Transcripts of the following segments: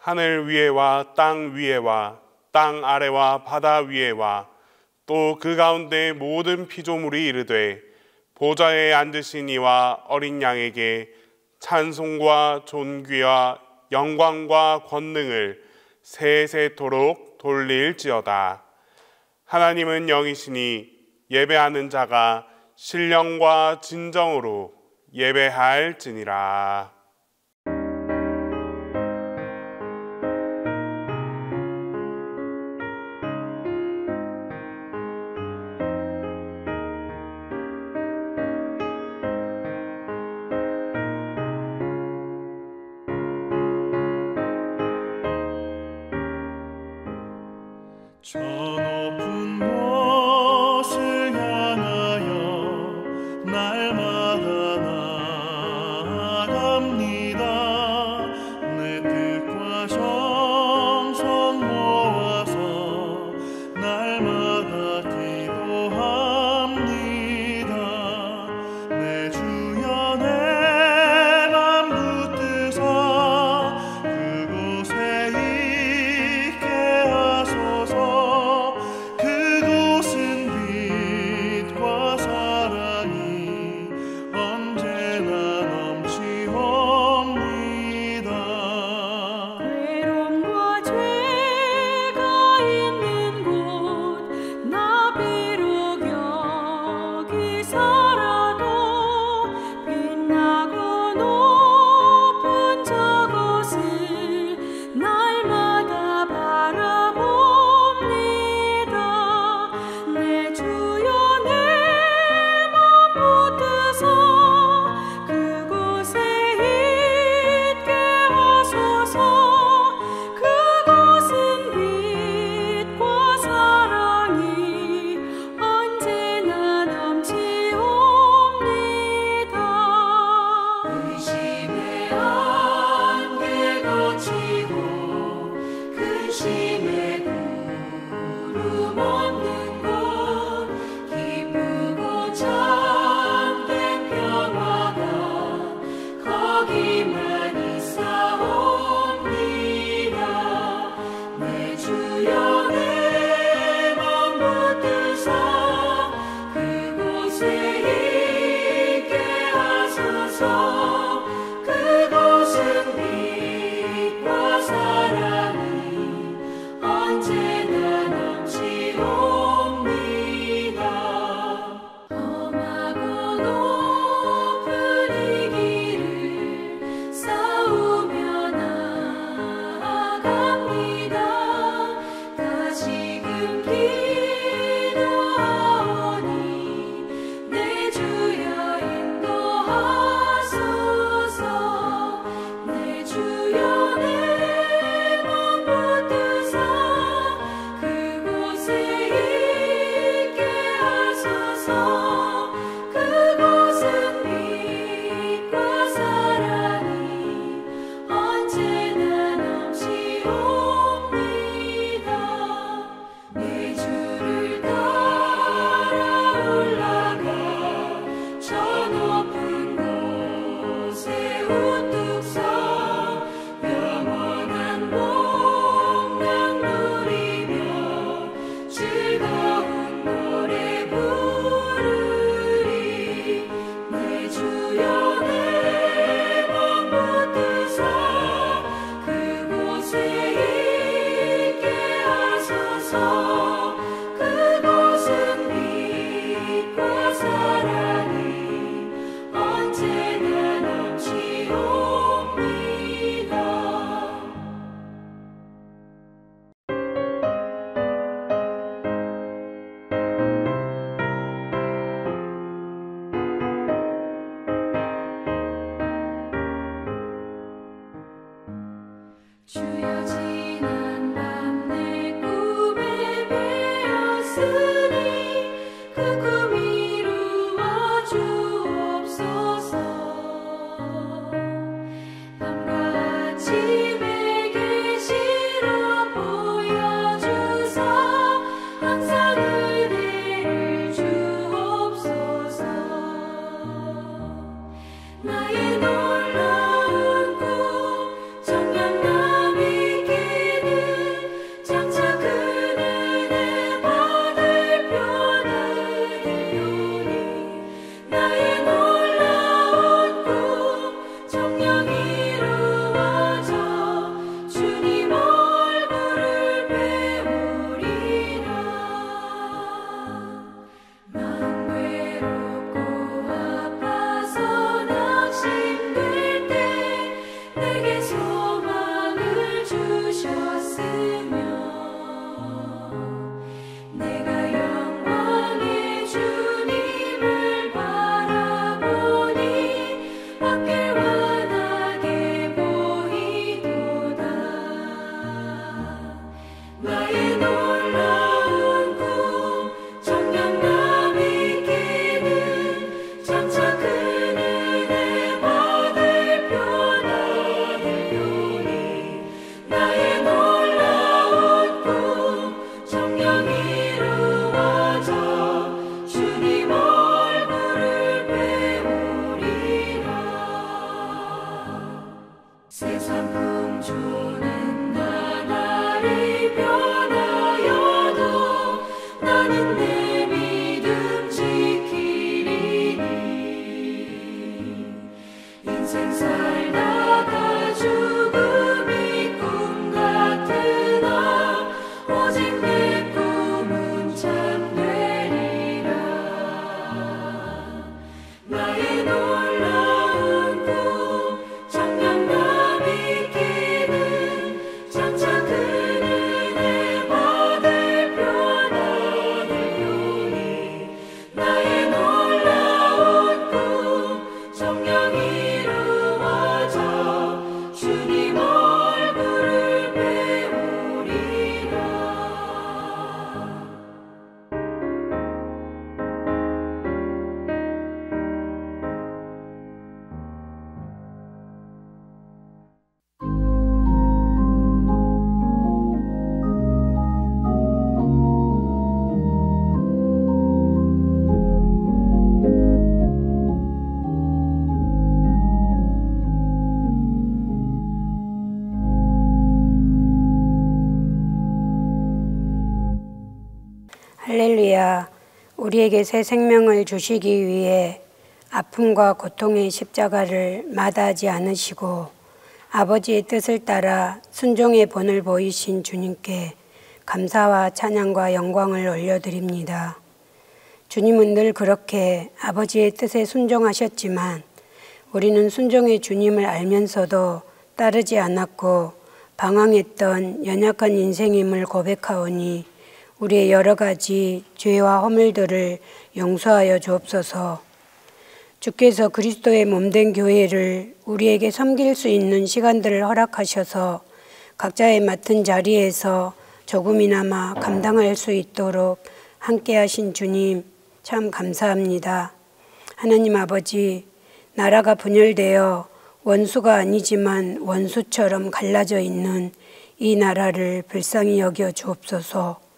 하늘 위에와 땅 위에와 땅 아래와 바다 위에와 또 그 가운데 모든 피조물이 이르되 보좌에 앉으신 이와 어린 양에게 찬송과 존귀와 영광과 권능을 세세토록 돌릴지어다. 하나님은 영이시니 예배하는 자가 신령과 진정으로 예배할지니라. 저 높은 곳을 향하여 날마다 나아갑니다. 내 뜻과 정성 모아서 날마다 기도합니다. 내 주여 내 맘 붙드사 그곳에 있게 하소서. 할렐루야. 우리에게 새 생명을 주시기 위해 아픔과 고통의 십자가를 마다하지 않으시고 아버지의 뜻을 따라 순종의 본을 보이신 주님께 감사와 찬양과 영광을 올려드립니다. 주님은 늘 그렇게 아버지의 뜻에 순종하셨지만 우리는 순종의 주님을 알면서도 따르지 않았고 방황했던 연약한 인생임을 고백하오니 우리의 여러 가지 죄와 허물들을 용서하여 주옵소서. 주께서 그리스도의 몸된 교회를 우리에게 섬길 수 있는 시간들을 허락하셔서 각자의 맡은 자리에서 조금이나마 감당할 수 있도록 함께 하신 주님 참 감사합니다. 하나님 아버지, 나라가 분열되어 원수가 아니지만 원수처럼 갈라져 있는 이 나라를 불쌍히 여겨 주옵소서.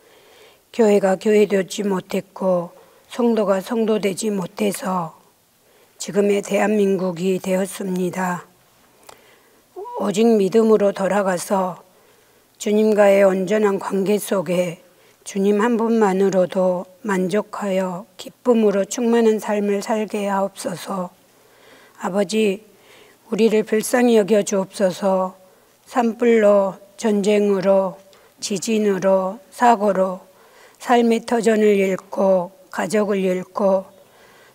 교회가 교회되지 못했고 성도가 성도되지 못해서 지금의 대한민국이 되었습니다. 오직 믿음으로 돌아가서 주님과의 온전한 관계 속에 주님 한 분만으로도 만족하여 기쁨으로 충만한 삶을 살게 하옵소서. 아버지, 우리를 불쌍히 여겨 주옵소서. 산불로, 전쟁으로, 지진으로, 사고로 삶의 터전을 잃고 가족을 잃고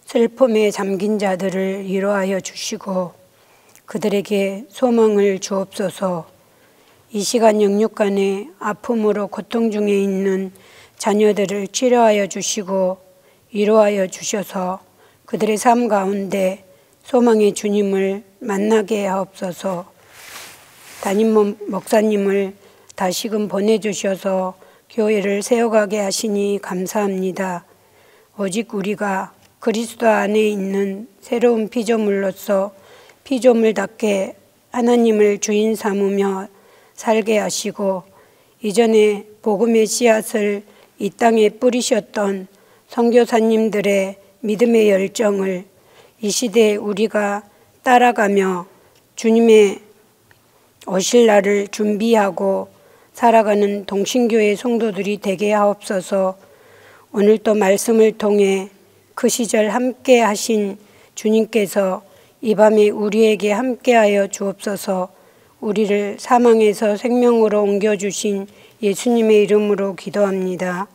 슬픔에 잠긴 자들을 위로하여 주시고 그들에게 소망을 주옵소서. 이 시간 영육간의 아픔으로 고통 중에 있는 자녀들을 치료하여 주시고 위로하여 주셔서 그들의 삶 가운데 소망의 주님을 만나게 하옵소서. 담임 목사님을 다시금 보내주셔서 교회를 세워가게 하시니 감사합니다. 오직 우리가 그리스도 안에 있는 새로운 피조물로서 피조물답게 하나님을 주인 삼으며 살게 하시고 이전에 복음의 씨앗을 이 땅에 뿌리셨던 선교사님들의 믿음의 열정을 이 시대에 우리가 따라가며 주님의 오실 날을 준비하고 살아가는 동신교회 성도들이 되게 하옵소서. 오늘도 말씀을 통해 그 시절 함께 하신 주님께서 이 밤에 우리에게 함께하여 주옵소서. 우리를 사망에서 생명으로 옮겨주신 예수님의 이름으로 기도합니다.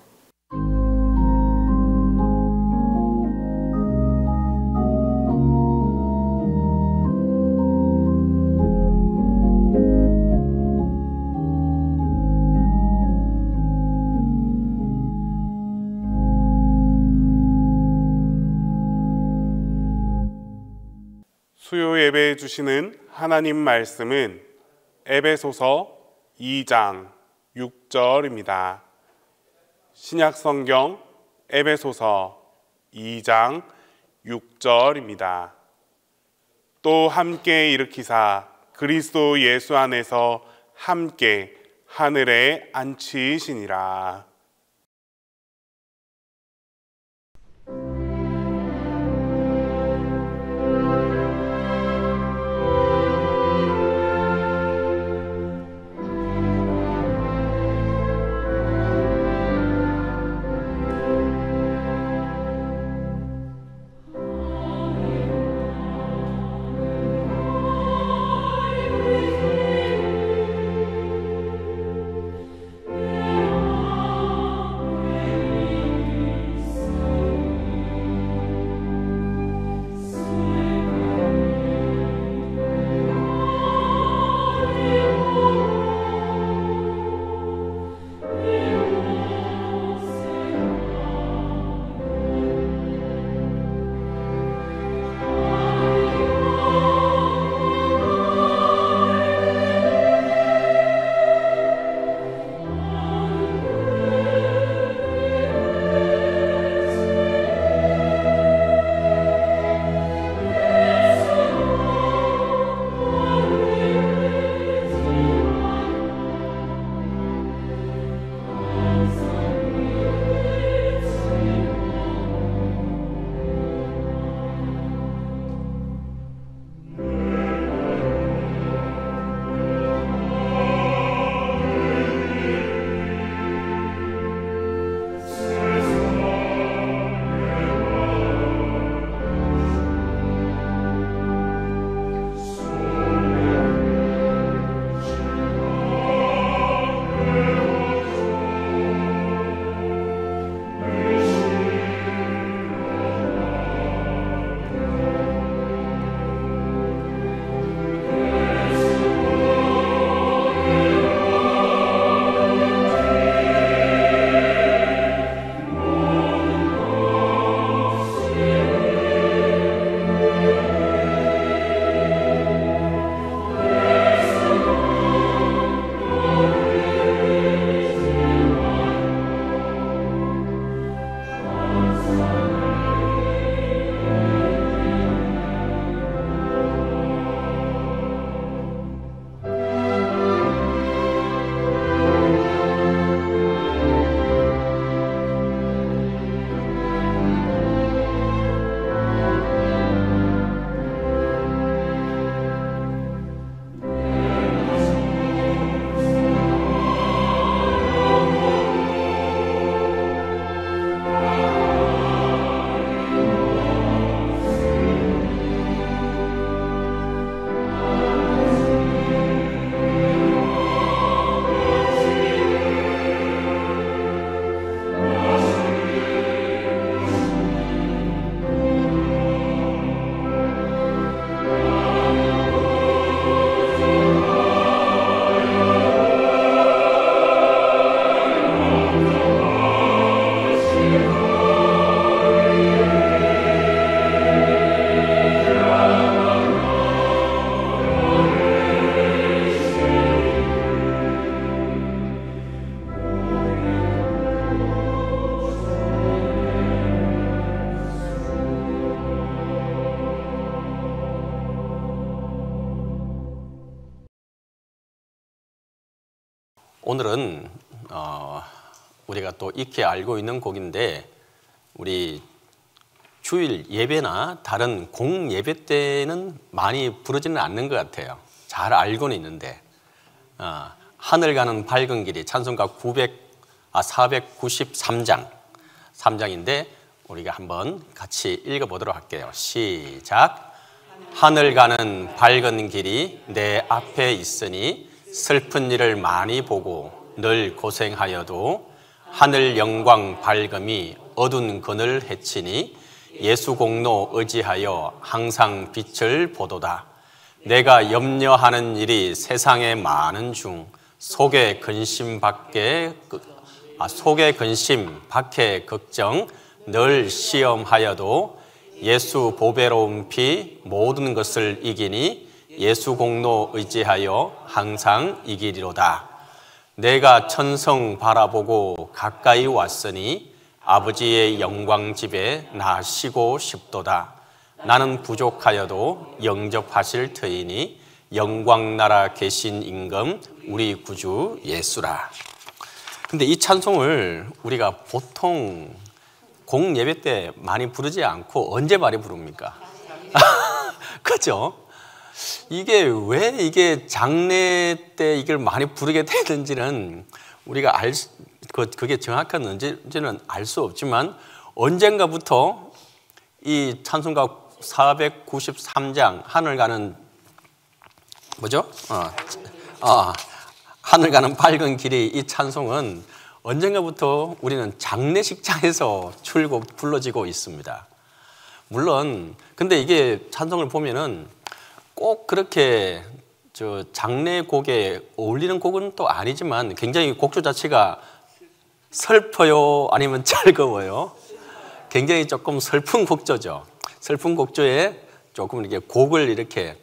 수요 예배해 주시는 하나님 말씀은 에베소서 2장 6절입니다. 신약 성경 에베소서 2장 6절입니다. 또 함께 일으키사 그리스도 예수 안에서 함께 하늘에 앉히시니라. 오늘은 우리가 또 익히 알고 있는 곡인데 우리 주일 예배나 다른 공예배 때는 많이 부르지는 않는 것 같아요. 잘 알고는 있는데 하늘 가는 밝은 길이 찬송가 493장 3장인데 우리가 한번 같이 읽어보도록 할게요. 시작. 하늘 가는 밝은 길이 내 앞에 있으니 슬픈 일을 많이 보고 늘 고생하여도 하늘 영광 밝음이 어두운 그늘 해치니 예수 공로 의지하여 항상 빛을 보도다. 내가 염려하는 일이 세상에 많은 중 속에 근심 밖에 걱정 늘 시험하여도 예수 보배로운 피 모든 것을 이기니 예수 공로 의지하여 항상 이기리로다. 내가 천성 바라보고 가까이 왔으니 아버지의 영광 집에 나 쉬고 싶도다. 나는 부족하여도 영접하실 터이니 영광 나라 계신 임금 우리 구주 예수라. 근데 이 찬송을 우리가 보통 공예배 때 많이 부르지 않고 언제 많이 부릅니까? 그죠? 이게 왜 이게 장례 때 이걸 많이 부르게 되는지는 우리가 그게 정확한 언제인지는 알 수 없지만 언젠가부터 이 찬송가 493장 하늘 가는 뭐죠? 하늘 가는 밝은 길이 이 찬송은 언젠가부터 우리는 장례식장에서 출곡 불러지고 있습니다. 물론 근데 이게 찬송을 보면은 꼭 그렇게 장례곡에 어울리는 곡은 또 아니지만 굉장히 곡조 자체가 슬퍼요 아니면 즐거워요. 굉장히 조금 슬픈 곡조죠. 슬픈 곡조에 조금 이렇게 곡을 이렇게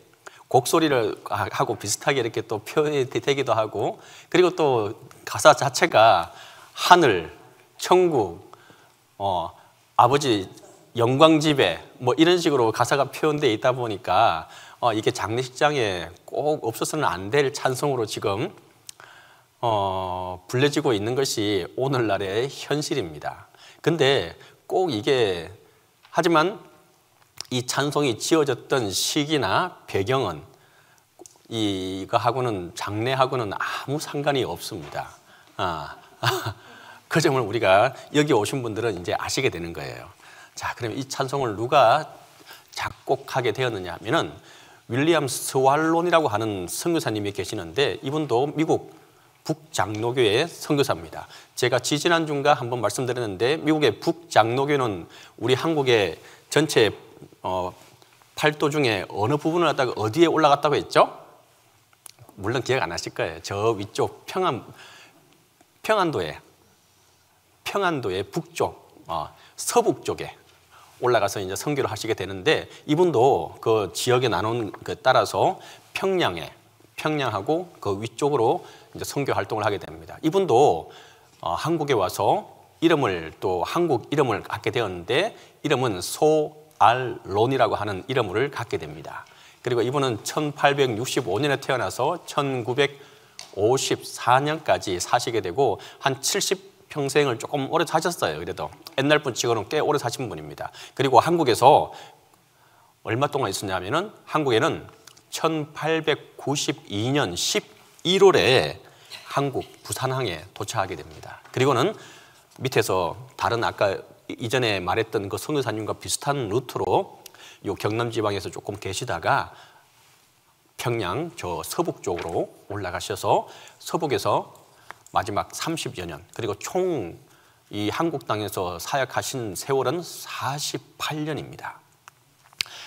곡소리를 하고 비슷하게 이렇게 또 표현이 되기도 하고 그리고 또 가사 자체가 하늘, 천국, 아버지 영광집에 뭐 이런 식으로 가사가 표현되어 있다 보니까 이게 장례식장에 꼭 없어서는 안 될 찬송으로 지금 불려지고 있는 것이 오늘날의 현실입니다. 근데 꼭 이게 하지만 이 찬송이 지어졌던 시기나 배경은 이거하고는 장례하고는 아무 상관이 없습니다. 그 점을 우리가 여기 오신 분들은 이제 아시게 되는 거예요. 자, 그럼 이 찬송을 누가 작곡하게 되었느냐 하면은 윌리엄 스왈론이라고 하는 선교사님이 계시는데 이분도 미국 북장로교의 선교사입니다. 제가 지지난주인가 한번 말씀드렸는데 미국의 북장로교는 우리 한국의 전체 팔도 중에 어느 부분을 갖다가 어디에 올라갔다고 했죠? 물론 기억 안 하실 거예요. 저 위쪽 평안도의 북쪽, 서북 쪽에 올라가서 이제 선교를 하시게 되는데 이분도 그 지역에 나눈 그 따라서 평양하고 그 위쪽으로 이제 선교 활동을 하게 됩니다. 이분도 한국에 와서 이름을 또 한국 이름을 갖게 되었는데 이름은 소알론이라고 하는 이름을 갖게 됩니다. 그리고 이분은 1865년에 태어나서 1954년까지 사시게 되고 한 70평생을 조금 오래 사셨어요. 그래도 옛날 분 치고는 꽤 오래 사신 분입니다. 그리고 한국에서 얼마 동안 있었냐면은 한국에는 1892년 11월에 한국 부산항에 도착하게 됩니다. 그리고는 밑에서 다른 아까 이전에 말했던 그 선교사님과 비슷한 루트로 요 경남 지방에서 조금 계시다가 평양 저 서북 쪽으로 올라가셔서 서북에서 마지막 30여 년 그리고 총 이 한국 땅에서 사역하신 세월은 48년입니다.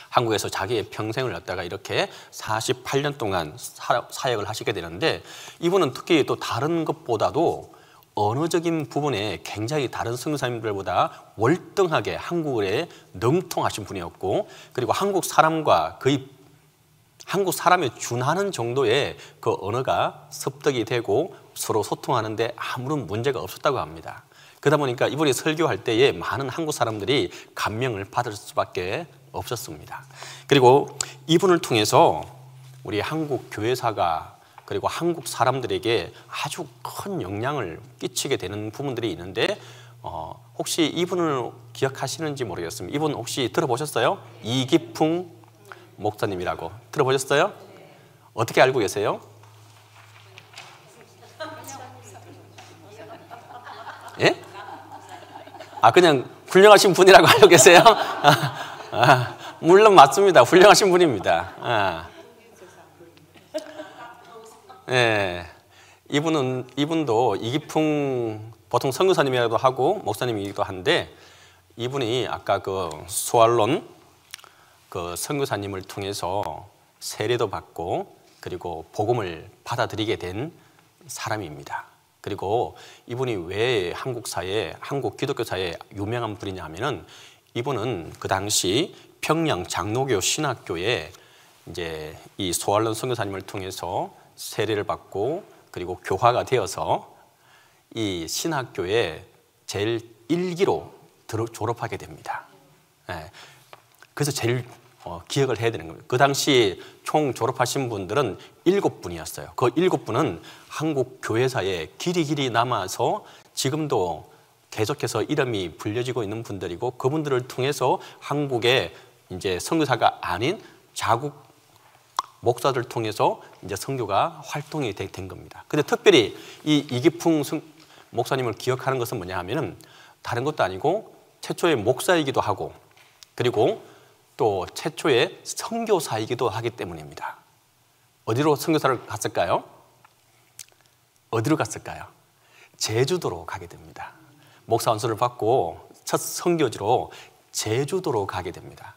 한국에서 자기의 평생을 갖다가 이렇게 48년 동안 사역을 하시게 되는데 이분은 특히 또 다른 것보다도 언어적인 부분에 굉장히 다른 선교사님들보다 월등하게 한국어에 능통하신 분이었고 그리고 한국 사람과 거의 한국 사람에 준하는 정도의 그 언어가 습득이 되고 서로 소통하는데 아무런 문제가 없었다고 합니다. 그러다 보니까 이분이 설교할 때에 많은 한국 사람들이 감명을 받을 수밖에 없었습니다. 그리고 이분을 통해서 우리 한국 교회사가 그리고 한국 사람들에게 아주 큰 영향을 끼치게 되는 부분들이 있는데 혹시 이분을 기억하시는지 모르겠습니다. 이분 혹시 들어보셨어요? 이기풍 목사님이라고 들어보셨어요? 어떻게 알고 계세요? 예? 그냥 훌륭하신 분이라고 알고 계세요? 물론 맞습니다. 훌륭하신 분입니다. 예, 이분도 이기풍 보통 선교사님이라고 하고 목사님이기도 한데 이분이 아까 그 소알론 그 선교사님을 통해서 세례도 받고 그리고 복음을 받아들이게 된 사람입니다. 그리고 이분이 왜 한국 사회에 한국 기독교 사회에 유명한 분이냐 하면은 이분은 그 당시 평양 장로교 신학교에 이제 이 소알론 선교사님을 통해서 세례를 받고 그리고 교화가 되어서 이 신학교에 제일 1기로 졸업하게 됩니다. 그래서 제일 기억을 해야 되는 겁니다. 그 당시 총 졸업하신 분들은 7분이었어요. 그 7분은 한국 교회사에 길이 남아서 지금도 계속해서 이름이 불려지고 있는 분들이고 그분들을 통해서 한국의 이제 선교사가 아닌 자국 목사들 통해서 이제 선교가 활동이 된 겁니다. 근데 특별히 이 이기풍 목사님을 기억하는 것은 뭐냐 하면은 다른 것도 아니고 최초의 목사이기도 하고 그리고 또 최초의 선교사이기도 하기 때문입니다. 어디로 선교사를 갔을까요? 어디로 갔을까요? 제주도로 가게 됩니다. 목사 안수를 받고 첫 선교지로 제주도로 가게 됩니다.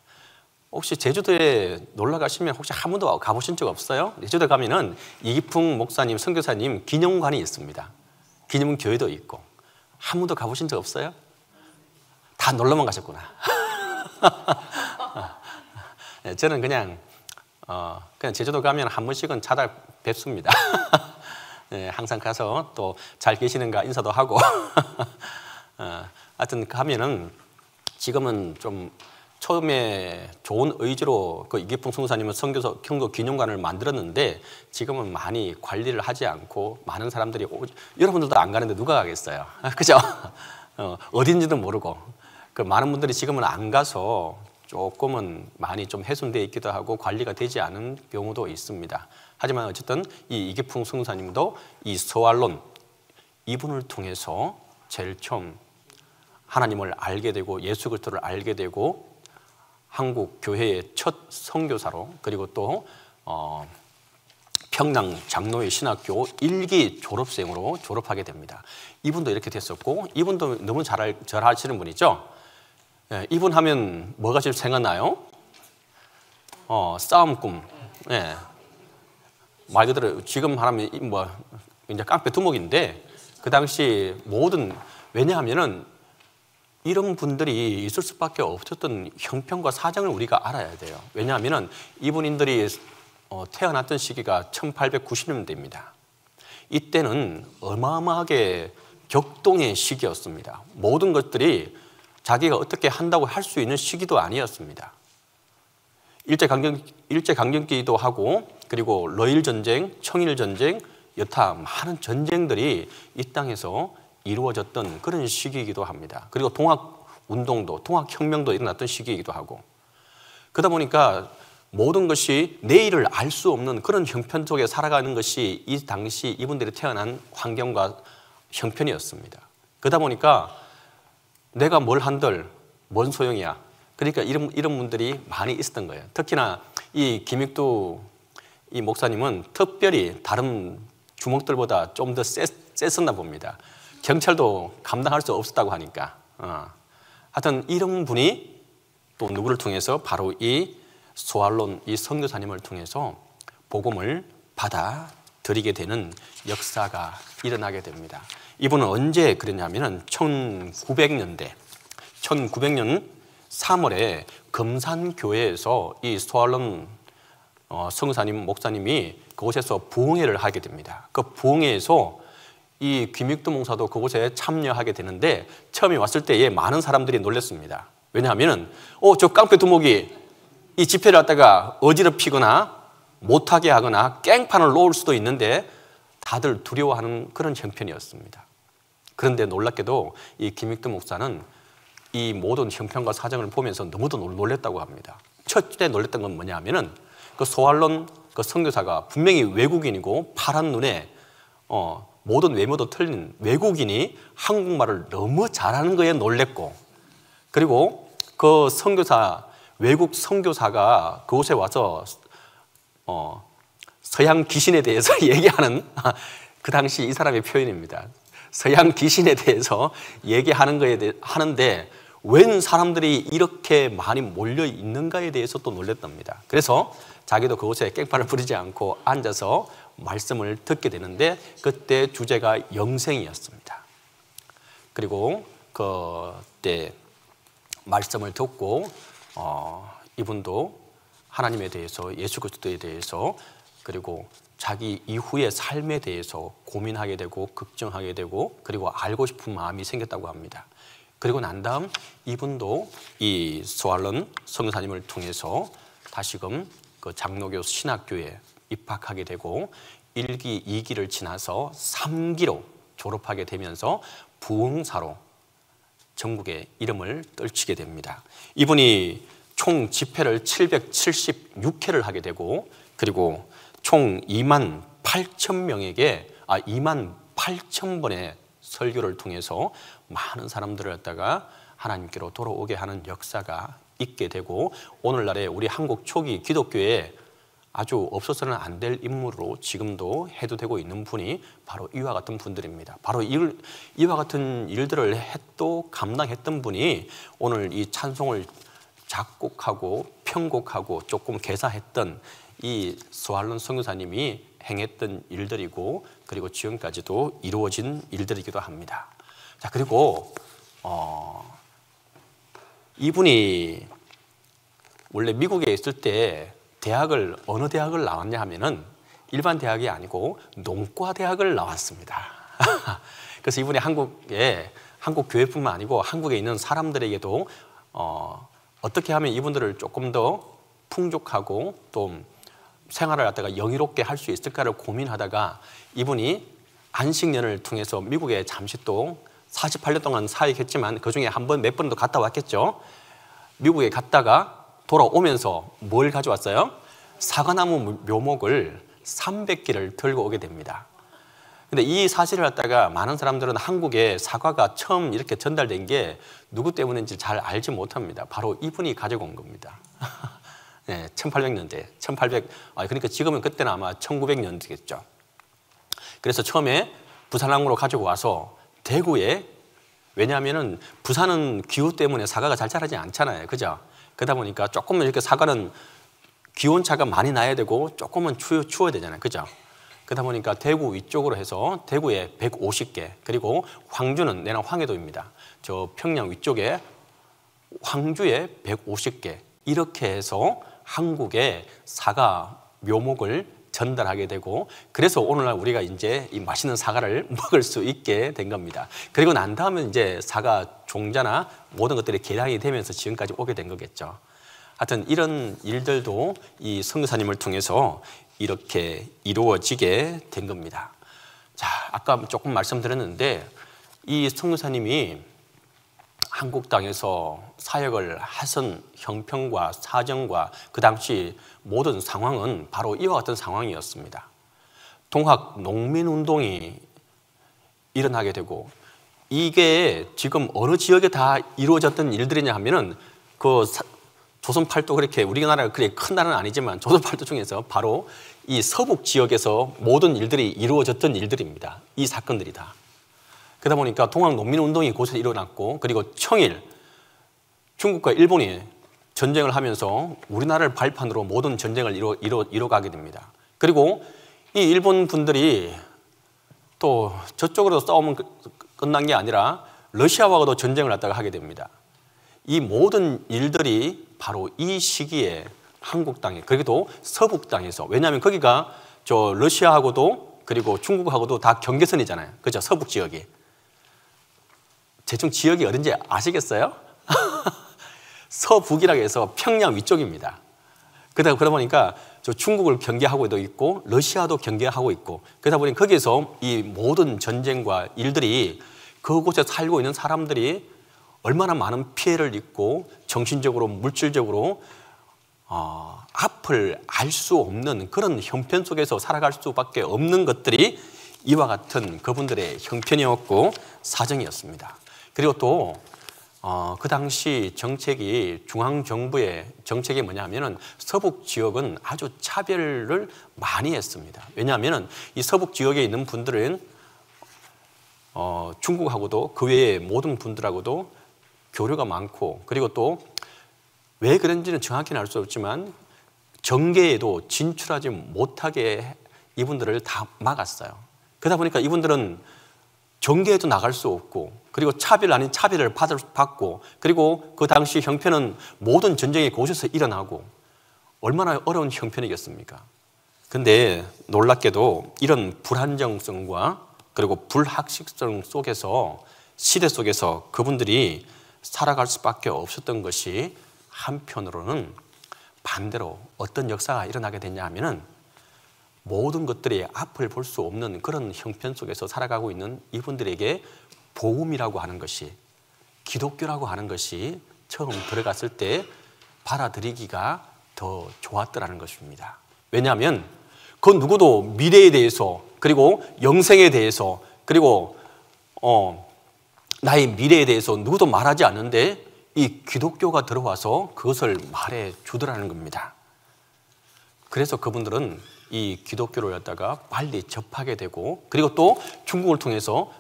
혹시 제주도에 놀러 가시면 혹시 한 번도 가보신 적 없어요? 제주도 가면은 이기풍 목사님, 선교사님 기념관이 있습니다. 기념교회도 있고. 한 번도 가보신 적 없어요? 다 놀러만 가셨구나. 저는 그냥 제주도 가면 한 번씩은 찾아뵙습니다. 항상 가서 또 잘 계시는가 인사도 하고. 하여튼 가면은 지금은 좀 처음에 좋은 의지로 그 이기풍 선교사님은 선교 기념관을 만들었는데 지금은 많이 관리를 하지 않고 많은 사람들이 여러분들도 안 가는데 누가 가겠어요? 그죠? 어딘지도 모르고 그 많은 분들이 지금은 안 가서 조금은 많이 좀 훼손되어 있기도 하고 관리가 되지 않은 경우도 있습니다. 하지만 어쨌든 이 이기풍 선교사님도 이 소알론 이분을 통해서 제일 처음 하나님을 알게 되고 예수 그리스도를 알게 되고 한국 교회의 첫 선교사로 그리고 또 평양 장로회 신학교 1기 졸업생으로 졸업하게 됩니다. 이분도 이렇게 됐었고 이분도 너무 잘 하시는 분이죠. 이분 하면 뭐가 제일 생각나요? 싸움 꿈. 말 그대로 지금 하면 뭐 이제 깡패 두목인데 그 당시 모든 왜냐하면은 이런 분들이 있을 수밖에 없었던 형편과 사정을 우리가 알아야 돼요. 왜냐하면 이분들이 태어났던 시기가 1890년대입니다. 이때는 어마어마하게 격동의 시기였습니다. 모든 것들이 자기가 어떻게 한다고 할 수 있는 시기도 아니었습니다. 일제강점기도 하고 그리고 러일전쟁, 청일전쟁, 여타 많은 전쟁들이 이 땅에서 이루어졌던 그런 시기이기도 합니다. 그리고 동학운동도, 동학혁명도 일어났던 시기이기도 하고 그러다 보니까 모든 것이 내일을 알 수 없는 그런 형편 속에 살아가는 것이 이 당시 이분들이 태어난 환경과 형편이었습니다. 그러다 보니까 내가 뭘 한들 뭔 소용이야. 그러니까 이런 분들이 많이 있었던 거예요. 특히나 이 김익두 이 목사님은 특별히 다른 주목들보다 좀 더 셌었나 봅니다. 경찰도 감당할 수 없었다고 하니까. 하여튼 이런 분이 또 누구를 통해서 바로 이 소알론 이 선교사님을 통해서 복음을 받아들이게 되는 역사가 일어나게 됩니다. 이분은 언제 그랬냐면은 1900년 3월에 금산교회에서 이 소알론 선교사님 목사님이 그곳에서 부흥회를 하게 됩니다. 그 부흥회에서 이 김익두 목사도 그곳에 참여하게 되는데 처음에 왔을 때에 많은 사람들이 놀랐습니다. 왜냐하면 저 깡패 두목이 이 집회를 하다가 어지럽히거나 못하게 하거나 깽판을 놓을 수도 있는데 다들 두려워하는 그런 형편이었습니다. 그런데 놀랍게도 이 김익두 목사는 이 모든 형편과 사정을 보면서 너무도 놀랬다고 합니다. 첫째 놀랬던 건 뭐냐 하면은 그 소알론 그 선교사가 분명히 외국인이고 파란 눈에 모든 외모도 틀린 외국인이 한국말을 너무 잘하는 거에 놀랬고, 그리고 그 선교사, 외국 선교사가 그곳에 와서 서양 귀신에 대해서 얘기하는 그 당시 이 사람의 표현입니다. 서양 귀신에 대해서 얘기하는 거에 하는데 웬 사람들이 이렇게 많이 몰려 있는가에 대해서 또 놀랬답니다. 그래서 자기도 그곳에 깽판을 부리지 않고 앉아서 말씀을 듣게 되는데 그때 주제가 영생이었습니다. 그리고 그때 말씀을 듣고 이분도 하나님에 대해서, 예수 그리스도에 대해서, 그리고 자기 이후의 삶에 대해서 고민하게 되고 걱정하게 되고 그리고 알고 싶은 마음이 생겼다고 합니다. 그리고 난 다음 이분도 이 소알론 선교사님을 통해서 다시금 그 장로교 신학교에 입학하게 되고 1기, 2기를 지나서 3기로 졸업하게 되면서 부흥사로 전국에 이름을 떨치게 됩니다. 이분이 총 집회를 776회를 하게 되고 그리고 총 2만 8천 번의 설교를 통해서 많은 사람들을 갖다가 하나님께로 돌아오게 하는 역사가 있게 되고 오늘날에 우리 한국 초기 기독교에 아주 없어서는 안 될 인물로 지금도 해도 되고 있는 분이 바로 이와 같은 분들입니다. 바로 이와 같은 일들을 또 감당했던 분이 오늘 이 찬송을 작곡하고 편곡하고 조금 개사했던 이 소알론 선교사님이 행했던 일들이고 그리고 지금까지도 이루어진 일들이기도 합니다. 자, 그리고 이분이 원래 미국에 있을 때 어느 대학을 나왔냐 하면은 일반 대학이 아니고 농과 대학을 나왔습니다. 그래서 이분이 한국 교회뿐만 아니고 한국에 있는 사람들에게도 어떻게 하면 이분들을 조금 더 풍족하고 또 생활을 갖다가 영의롭게 할 수 있을까를 고민하다가 이분이 안식년을 통해서 미국에 잠시 또 48년 동안 사역했지만 그중에 몇 번도 갔다 왔겠죠. 미국에 갔다가 돌아오면서 뭘 가져왔어요? 사과나무 묘목을 300개를 들고 오게 됩니다. 근데 이 사실을 갖다가 많은 사람들은 한국에 사과가 처음 이렇게 전달된 게 누구 때문인지 잘 알지 못합니다. 바로 이분이 가져온 겁니다. 네, 1800년대, 그러니까 지금은 그때는 아마 1900년대겠죠. 그래서 처음에 부산항으로 가지고 와서 대구에, 왜냐하면은 부산은 기후 때문에 사과가 잘 자라지 않잖아요. 그죠? 그러다 보니까 조금은 이렇게 사과는 기온차가 많이 나야 되고 조금은 추워야 되잖아요. 그죠? 그러다 보니까 대구 위쪽으로 해서 대구에 150개, 그리고 황주는 내랑 황해도입니다. 저 평양 위쪽에 황주에 150개, 이렇게 해서 한국에 사과 묘목을 전달하게 되고, 그래서 오늘날 우리가 이제 이 맛있는 사과를 먹을 수 있게 된 겁니다. 그리고 난 다음에 이제 사과 종자나 모든 것들이 개량이 되면서 지금까지 오게 된 거겠죠. 하여튼 이런 일들도 이 선교사님을 통해서 이렇게 이루어지게 된 겁니다. 자, 아까 조금 말씀드렸는데 이 선교사님이 한국 땅에서 사역을 하신 형편과 사정과 그 당시 모든 상황은 바로 이와 같은 상황이었습니다. 동학 농민운동이 일어나게 되고, 이게 지금 어느 지역에 다 이루어졌던 일들이냐 하면은 그 조선팔도, 그렇게 우리나라가 그렇게 큰 나라는 아니지만 조선팔도 중에서 바로 이 서북 지역에서 모든 일들이 이루어졌던 일들입니다. 이 사건들이 다. 그러다 보니까 동학 농민운동이 곳에 일어났고, 그리고 청일, 중국과 일본이 전쟁을 하면서 우리나라를 발판으로 모든 전쟁을 이뤄가게 됩니다. 그리고 이 일본 분들이 또 저쪽으로 싸우면 끝난 게 아니라 러시아와도 전쟁을 갖다가 하게 됩니다. 이 모든 일들이 바로 이 시기에 한국 땅에, 그리고 서북 땅에서, 왜냐하면 거기가 저 러시아하고도 그리고 중국하고도 다 경계선이잖아요. 그죠? 서북 지역이. 대충 지역이 어딘지 아시겠어요? 서북이라고 해서 평양 위쪽입니다. 그러다 보니까 저 중국을 경계하고도 있고 러시아도 경계하고 있고, 그러다 보니 거기에서 이 모든 전쟁과 일들이 그곳에 살고 있는 사람들이 얼마나 많은 피해를 입고 정신적으로 물질적으로 앞을 알 수 없는 그런 형편 속에서 살아갈 수밖에 없는 것들이 이와 같은 그분들의 형편이었고 사정이었습니다. 그리고 또 그 당시 정책이, 중앙정부의 정책이 뭐냐면은 서북 지역은 아주 차별을 많이 했습니다. 왜냐하면은 이 서북 지역에 있는 분들은 중국하고도 그 외의 모든 분들하고도 교류가 많고, 그리고 또 왜 그런지는 정확히는 알 수 없지만 정계에도 진출하지 못하게 이분들을 다 막았어요. 그러다 보니까 이분들은 정계에도 나갈 수 없고, 그리고 차별 아닌 차별을 받고, 그리고 그 당시 형편은 모든 전쟁이 그곳에서 일어나고 얼마나 어려운 형편이겠습니까? 근데 놀랍게도 이런 불안정성과 그리고 불확실성 속에서, 시대 속에서 그분들이 살아갈 수밖에 없었던 것이 한편으로는 반대로 어떤 역사가 일어나게 됐냐 하면은 모든 것들이 앞을 볼 수 없는 그런 형편 속에서 살아가고 있는 이분들에게 복음이라고 하는 것이, 기독교라고 하는 것이 처음 들어갔을 때 받아들이기가 더 좋았더라는 것입니다. 왜냐하면 그 누구도 미래에 대해서, 그리고 영생에 대해서, 그리고 나의 미래에 대해서 누구도 말하지 않는데 이 기독교가 들어와서 그것을 말해 주더라는 겁니다. 그래서 그분들은 이 기독교를 갖다가 빨리 접하게 되고, 그리고 또 중국을 통해서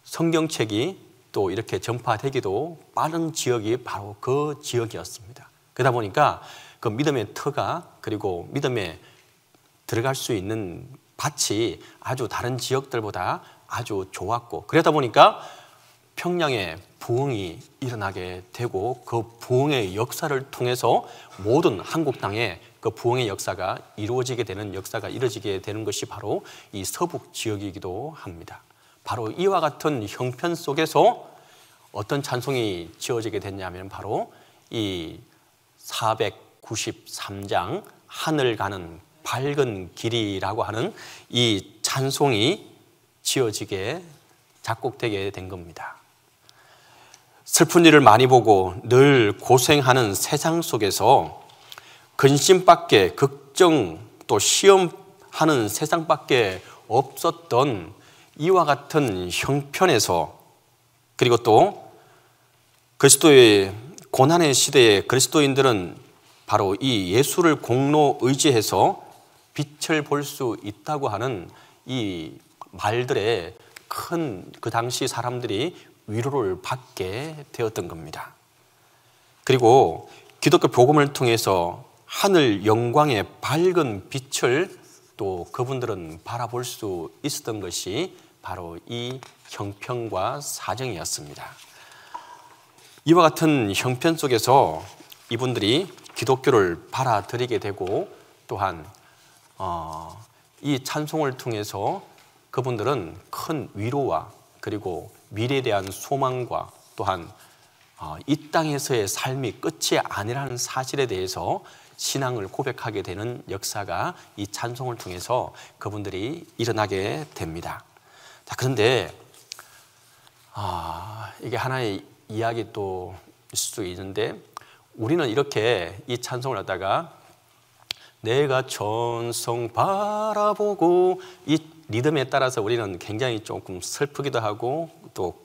성경책이 또 이렇게 전파되기도 빠른 지역이 바로 그 지역이었습니다. 그러다 보니까 그 믿음의 터가, 그리고 믿음에 들어갈 수 있는 밭이 아주 다른 지역들보다 아주 좋았고, 그러다 보니까 평양에 부흥이 일어나게 되고, 그 부흥의 역사를 통해서 모든 한국 땅에 그 부흥의 역사가 이루어지게 되는, 역사가 이루어지게 되는 것이 바로 이 서북 지역이기도 합니다. 바로 이와 같은 형편 속에서 어떤 찬송이 지어지게 됐냐면 바로 이 493장 하늘 가는 밝은 길이라고 하는 이 찬송이 지어지게, 작곡되게 된 겁니다. 슬픈 일을 많이 보고 늘 고생하는 세상 속에서 근심밖에, 걱정 또 시험하는 세상밖에 없었던 이와 같은 형편에서, 그리고 또 그리스도의 고난의 시대에 그리스도인들은 바로 이 예수를 공로 의지해서 빛을 볼 수 있다고 하는 이 말들에 큰 그 당시 사람들이 위로를 받게 되었던 겁니다. 그리고 기독교 복음을 통해서 하늘 영광의 밝은 빛을 또 그분들은 바라볼 수 있었던 것이 바로 이 형편과 사정이었습니다. 이와 같은 형편 속에서 이분들이 기독교를 받아들이게 되고, 또한 이 찬송을 통해서 그분들은 큰 위로와 그리고 미래에 대한 소망과, 또한 이 땅에서의 삶이 끝이 아니라는 사실에 대해서 신앙을 고백하게 되는 역사가 이 찬송을 통해서 그분들이 일어나게 됩니다. 자, 그런데 이게 하나의 이야기 또 있을 수 있는데, 우리는 이렇게 이 찬송을 하다가 내가 천성 바라보고, 이 리듬에 따라서 우리는 굉장히 조금 슬프기도 하고 또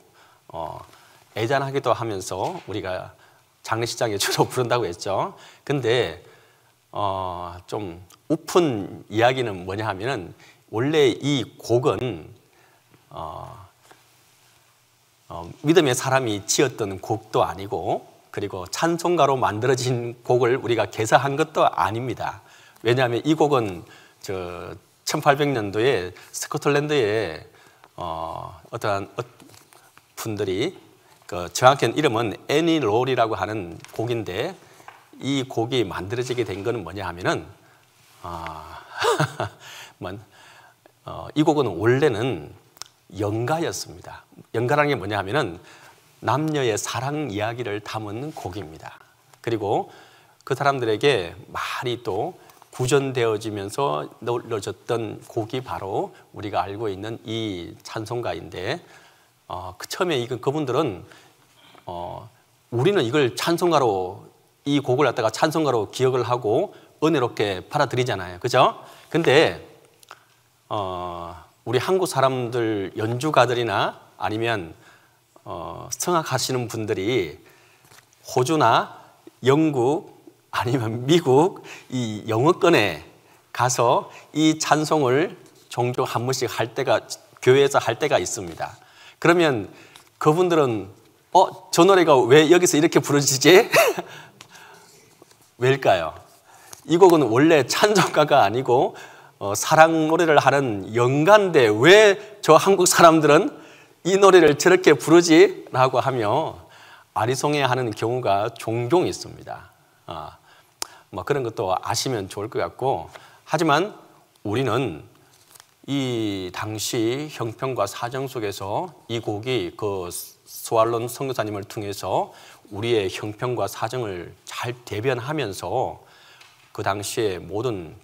애잔하기도 하면서 우리가 장례식장에 주로 부른다고 했죠. 근데 좀 우픈 이야기는 뭐냐 하면은, 원래 이 곡은 믿음의 사람이 지었던 곡도 아니고, 그리고 찬송가로 만들어진 곡을 우리가 개사한 것도 아닙니다. 왜냐하면 이 곡은 1800년도에 스코틀랜드에 어떠한 분들이, 정확한 이름은 애니 롤이라고 하는 곡인데, 이 곡이 만들어지게 된 것은 뭐냐 하면은 이 곡은 원래는 연가였습니다. 연가라는 게 뭐냐 하면은 남녀의 사랑 이야기를 담은 곡입니다. 그리고 그 사람들에게 많이 또 구전되어지면서 넣어졌던 곡이 바로 우리가 알고 있는 이 찬송가인데, 그 처음에 그분들은 우리는 이걸 찬송가로, 이 곡을 갖다가 찬송가로 기억을 하고 은혜롭게 받아들이잖아요, 그죠? 근데 우리 한국 사람들, 연주가들이나 아니면 성악하시는 분들이 호주나 영국 아니면 미국 이 영어권에 가서 이 찬송을 종종 한 번씩 할 때가, 교회에서 할 때가 있습니다. 그러면 그분들은 저 노래가 왜 여기서 이렇게 부르지지? 왜일까요? 이 곡은 원래 찬송가가 아니고 사랑 노래를 하는 연가인데 왜 저 한국 사람들은 이 노래를 저렇게 부르지? 라고 하며 아리송해하는 경우가 종종 있습니다. 뭐 그런 것도 아시면 좋을 것 같고, 하지만 우리는 이 당시 형편과 사정 속에서 이 곡이 그 스왈론 선교사님을 통해서 우리의 형편과 사정을 잘 대변하면서 그 당시의 모든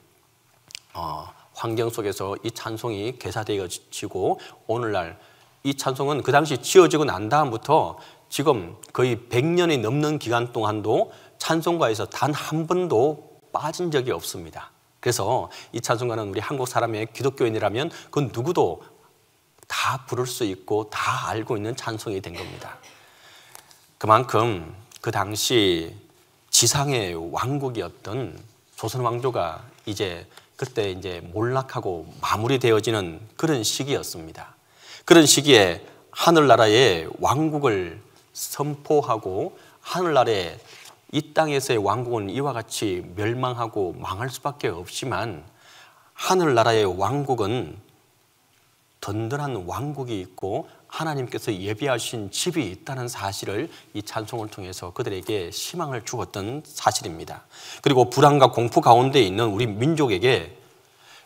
환경 속에서 이 찬송이 개사되어지고, 오늘날 이 찬송은 그 당시 지어지고 난 다음부터 지금 거의 100년이 넘는 기간 동안도 찬송가에서 단 한 번도 빠진 적이 없습니다. 그래서 이 찬송가는 우리 한국 사람의 기독교인이라면 그 누구도 다 부를 수 있고 다 알고 있는 찬송이 된 겁니다. 그만큼 그 당시 지상의 왕국이었던 조선 왕조가 그때 이제 몰락하고 마무리되어지는 그런 시기였습니다. 그런 시기에 하늘나라의 왕국을 선포하고, 하늘나라의 이 땅에서의 왕국은 이와 같이 멸망하고 망할 수밖에 없지만, 하늘나라의 왕국은 든든한 왕국이 있고 하나님께서 예비하신 집이 있다는 사실을 이 찬송을 통해서 그들에게 희망을 주었던 사실입니다. 그리고 불안과 공포 가운데 있는 우리 민족에게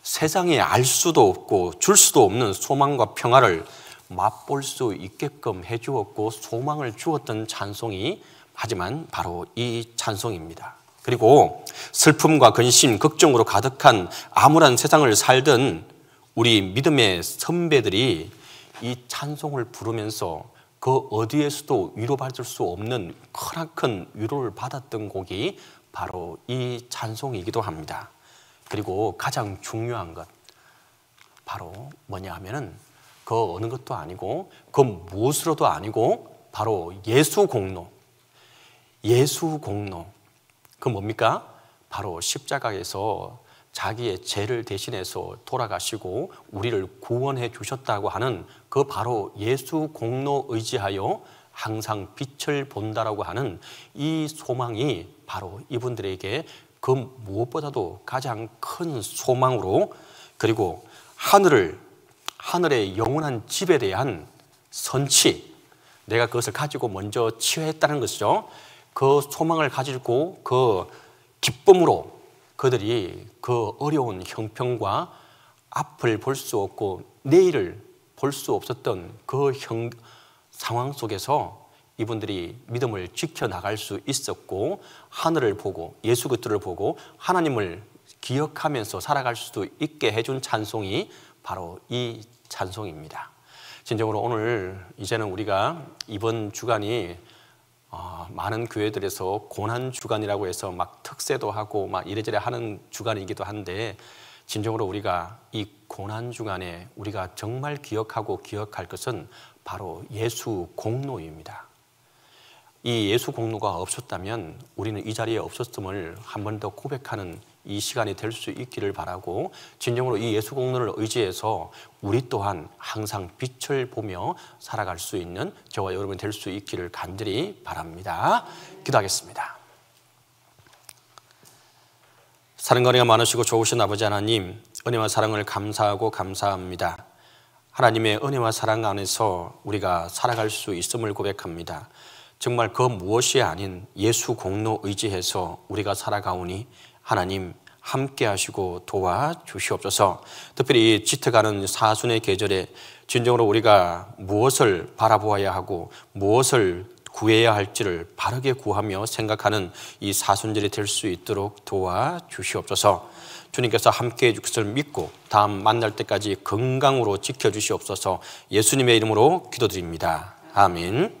세상에 알 수도 없고 줄 수도 없는 소망과 평화를 맛볼 수 있게끔 해주었고 소망을 주었던 찬송이 하지만 바로 이 찬송입니다. 그리고 슬픔과 근심, 걱정으로 가득한 암울한 세상을 살던 우리 믿음의 선배들이 이 찬송을 부르면서 그 어디에서도 위로받을 수 없는 크나큰 위로를 받았던 곡이 바로 이 찬송이기도 합니다. 그리고 가장 중요한 것 바로 뭐냐 하면은 그 어느 것도 아니고 그 무엇으로도 아니고 바로 예수 공로. 그 뭡니까? 바로 십자가에서 자기의 죄를 대신해서 돌아가시고 우리를 구원해 주셨다고 하는 그 바로 예수 공로 의지하여 항상 빛을 본다라고 하는 이 소망이 바로 이분들에게 그 무엇보다도 가장 큰 소망으로, 그리고 하늘의 영원한 집에 대한 선치, 내가 그것을 가지고 먼저 치유했다는 것이죠. 그 소망을 가지고 그 기쁨으로 그들이 그 어려운 형편과 앞을 볼 수 없고 내일을 볼 수 없었던 그 상황 속에서 이분들이 믿음을 지켜나갈 수 있었고, 하늘을 보고 예수 그리스도를 보고 하나님을 기억하면서 살아갈 수도 있게 해준 찬송이 바로 이 찬송입니다. 진정으로 오늘 이제는 우리가 이번 주간이 많은 교회들에서 고난주간이라고 해서 막 특세도 하고 막 이래저래 하는 주간이기도 한데, 진정으로 우리가 이 고난주간에 우리가 정말 기억하고 기억할 것은 바로 예수 공로입니다. 이 예수 공로가 없었다면 우리는 이 자리에 없었음을 한 번 더 고백하는 이 시간이 될 수 있기를 바라고, 진정으로 이 예수 공로를 의지해서 우리 또한 항상 빛을 보며 살아갈 수 있는 저와 여러분이 될 수 있기를 간절히 바랍니다. 기도하겠습니다. 사랑과 은혜가 많으시고 좋으신 아버지 하나님, 은혜와 사랑을 감사하고 감사합니다. 하나님의 은혜와 사랑 안에서 우리가 살아갈 수 있음을 고백합니다. 정말 그 무엇이 아닌 예수 공로 의지해서 우리가 살아가오니 하나님 함께 하시고 도와주시옵소서. 특별히 짙어가는 사순의 계절에 진정으로 우리가 무엇을 바라보아야 하고 무엇을 구해야 할지를 바르게 구하며 생각하는 이 사순절이 될 수 있도록 도와주시옵소서. 주님께서 함께해 줄 것을 믿고 다음 만날 때까지 건강으로 지켜주시옵소서. 예수님의 이름으로 기도드립니다. 아멘.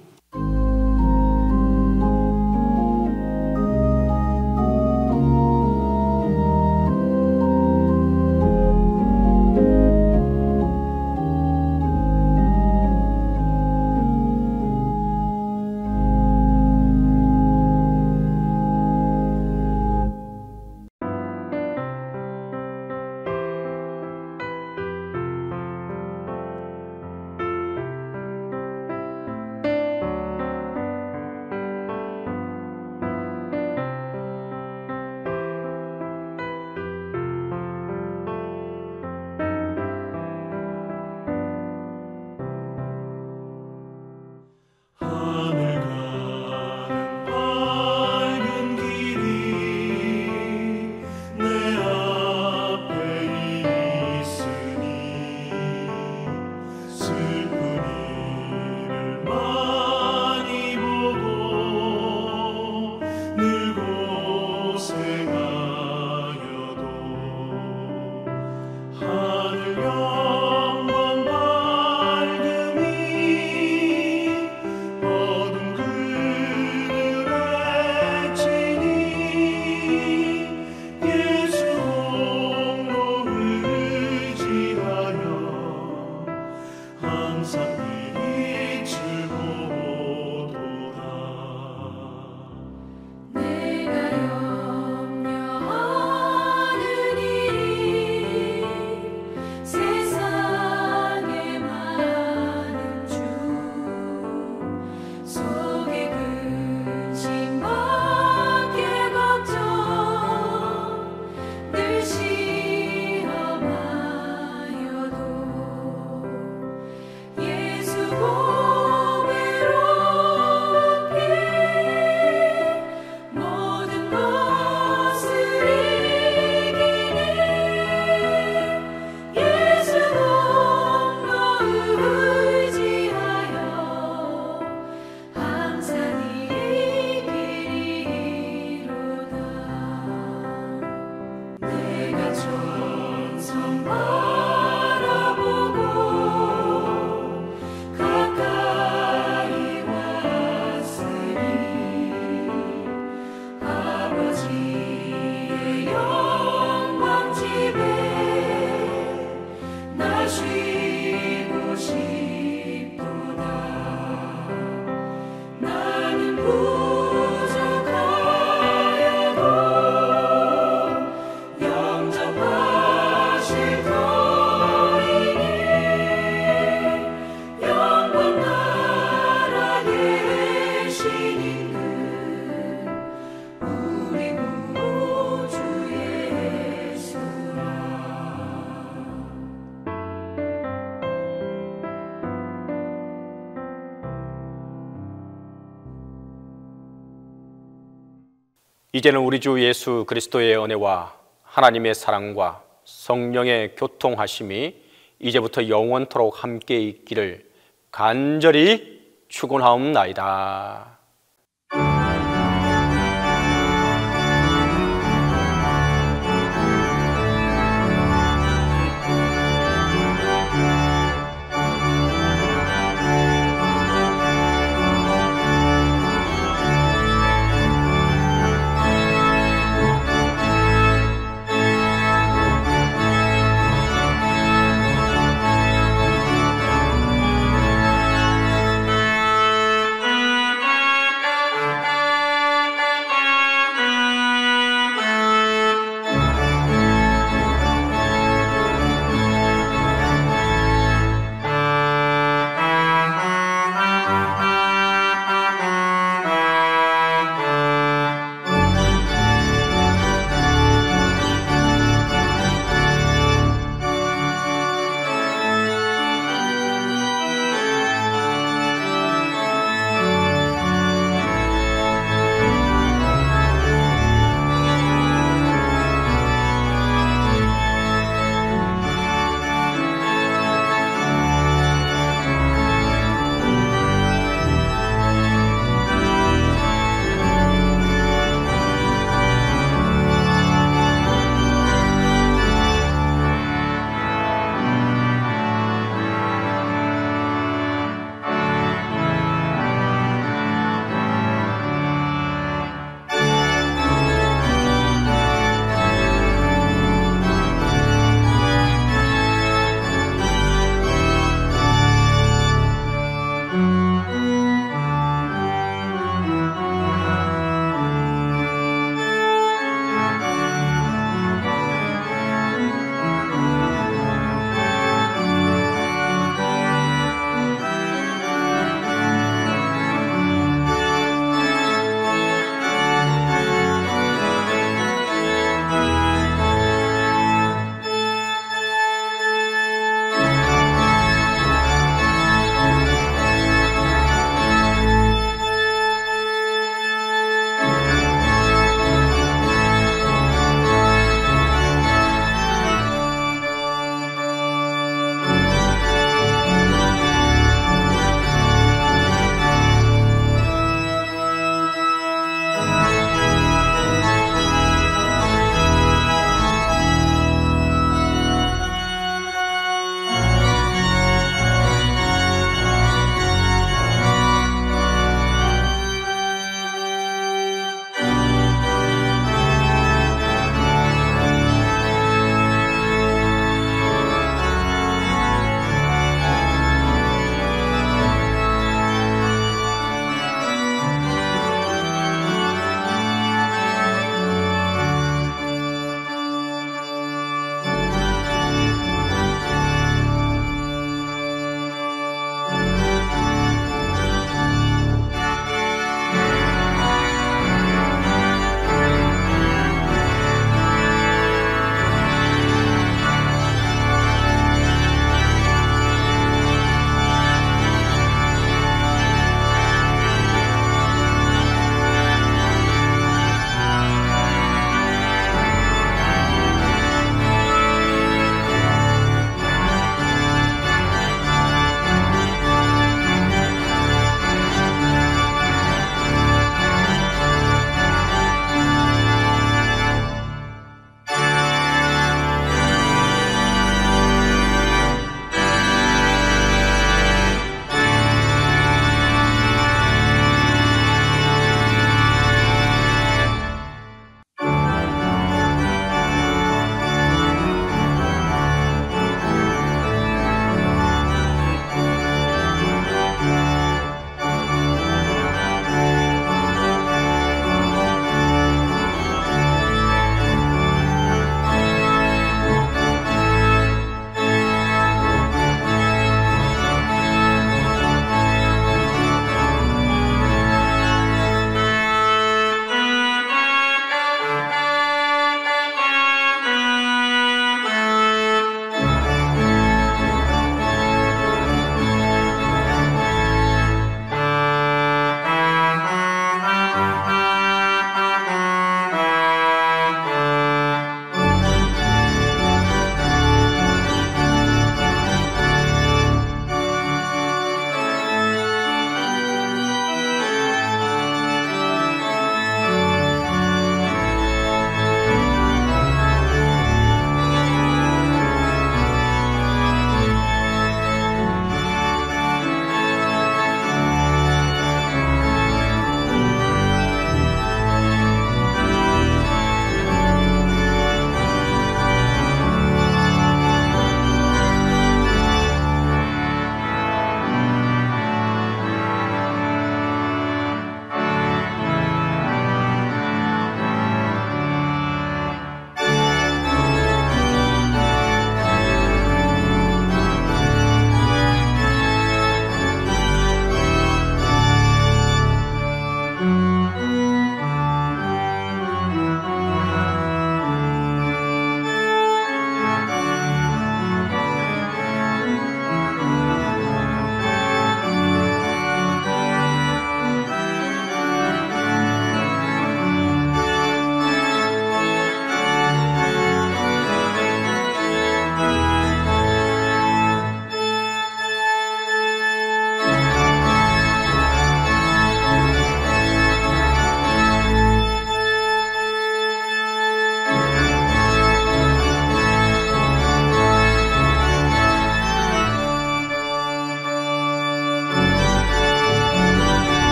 이제는 우리 주 예수 그리스도의 은혜와 하나님의 사랑과 성령의 교통하심이 이제부터 영원토록 함께 있기를 간절히 축원하옵나이다.